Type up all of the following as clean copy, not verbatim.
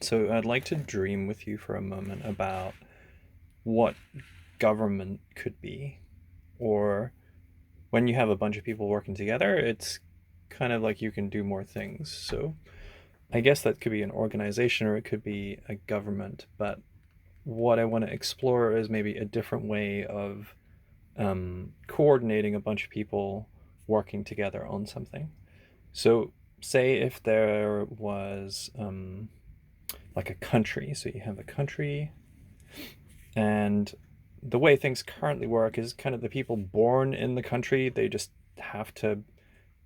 So I'd like to dream with you for a moment about what government could be. Or when you have a bunch of people working together, it's kind of like you can do more things. So I guess that could be an organization or it could be a government. But what I want to explore is maybe a different way of coordinating a bunch of people working together on something. So, say if there was like a country. So you have a country, and the way things currently work is kind of the people born in the country, they just have to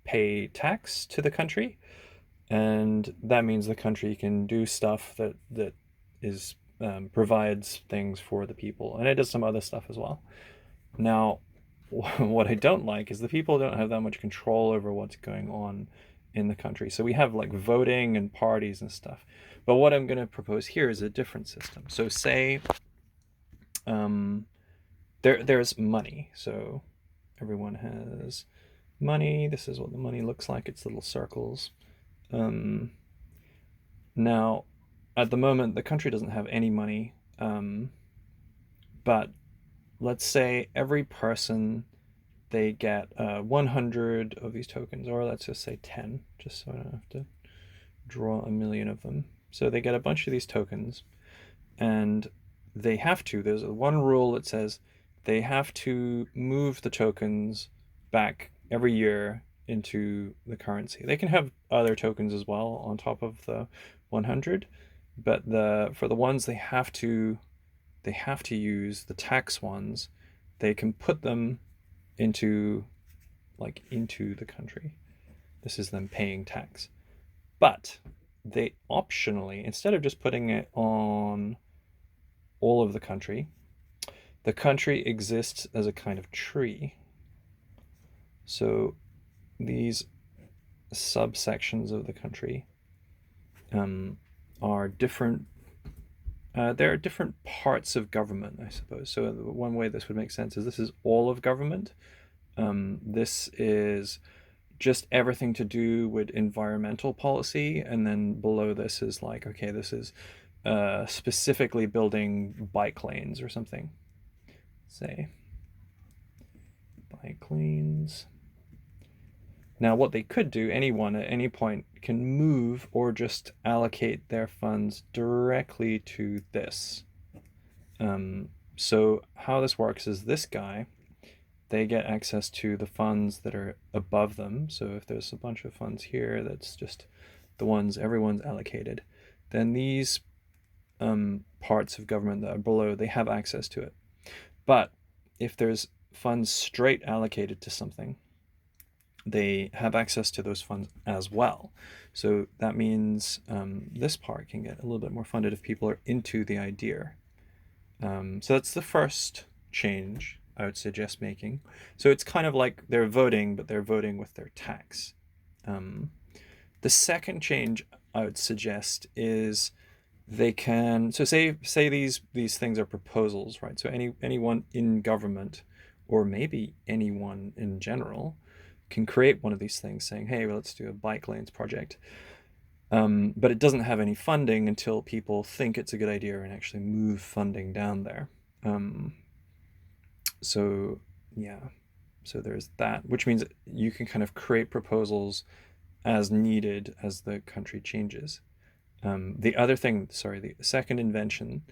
pay tax to the country, and that means the country can do stuff that is provides things for the people, and it does some other stuff as well. Now, what I don't like is the people don't have that much control over what's going on in the country. So we have like voting and parties and stuff. But what I'm going to propose here is a different system. So say um, there's money. So everyone has money. This is what the money looks like. It's little circles. Um, Now, at the moment, the country doesn't have any money. But let's say every person they get 100 of these tokens, or let's just say 10, just so I don't have to draw a million of them. So they get a bunch of these tokens, and they have to. There's one rule that says they have to move the tokens back every year into the currency. They can have other tokens as well on top of the 100, but for the ones they have to use the tax ones. They can put them into into the country. This is them paying tax. But they optionally, instead of just putting it on all of the country exists as a kind of tree. So these subsections of the country um, are different. There are different parts of government, I suppose. So one way this would make sense is this is all of government. This is just everything to do with environmental policy, and then below this is like, okay, this is specifically building bike lanes or something. Say bike lanes. Now, what they could do, anyone at any point can move or just allocate their funds directly to this. So how this works is this guy, they get access to the funds that are above them. So if there's a bunch of funds here, that's just the ones everyone's allocated. Then these parts of government that are below, they have access to it. But if there's funds straight allocated to something, they have access to those funds as well. So that means this part can get a little bit more funded if people are into the idea. So that's the first change I would suggest making. So it's kind of like they're voting, but they're voting with their tax. Um, the second change I would suggest is they can, so say these things are proposals, right? So anyone in government, or maybe anyone in general, can create one of these things saying, hey, well, let's do a bike lanes project. But it doesn't have any funding until people think it's a good idea and actually move funding down there. Um, so yeah, so there's that, which means you can kind of create proposals as needed as the country changes. The other thing, sorry, the second invention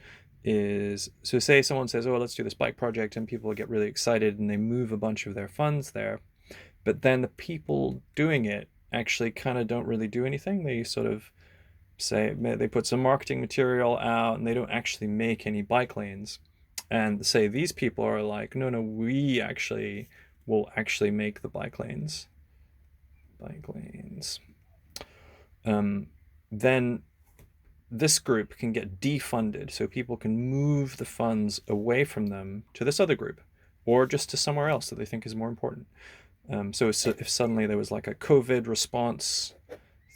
is, so say someone says, oh, let's do this bike project, and people get really excited and they move a bunch of their funds there. But then the people doing it actually kind of don't really do anything. They sort of say they put some marketing material out and they don't actually make any bike lanes. And say these people are like, no, no, we actually will actually make the bike lanes. Bike lanes. Then this group can get defunded, so people can move the funds away from them to this other group, or just to somewhere else that they think is more important. So if suddenly there was like a COVID response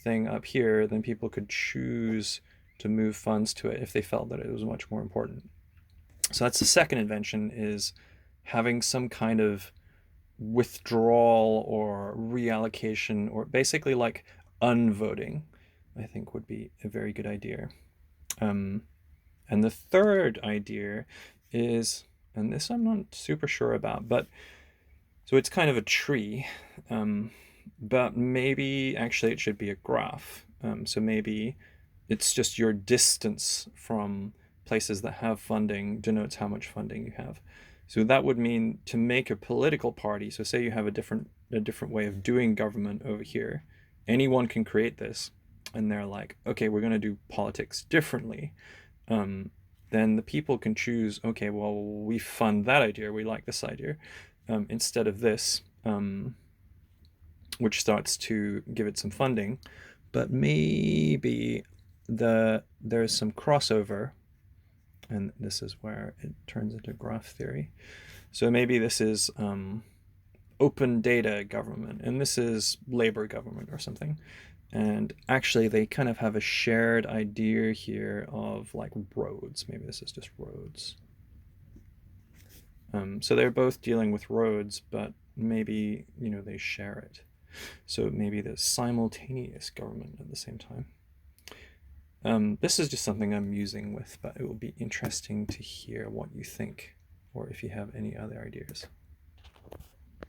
thing up here, then people could choose to move funds to it if they felt that it was much more important. So that's the second invention, is having some kind of withdrawal or reallocation, or basically like unvoting, I think would be a very good idea. And the third idea is, and this I'm not super sure about, but so it's kind of a tree, but maybe actually it should be a graph. So maybe it's just your distance from places that have funding denotes how much funding you have. So that would mean to make a political party. So say you have a different way of doing government over here. Anyone can create this, and they're like, okay, we're going to do politics differently. Then the people can choose, okay, well, we fund that idea, we like this idea, instead of this, which starts to give it some funding. But maybe there's some crossover, and this is where it turns into graph theory. So maybe this is open data government, and this is labor government or something. And actually, they kind of have a shared idea here of like roads. Maybe this is just roads. So they're both dealing with roads, but maybe, they share it. So maybe there's simultaneous government at the same time. This is just something I'm musing with, but it will be interesting to hear what you think, or if you have any other ideas.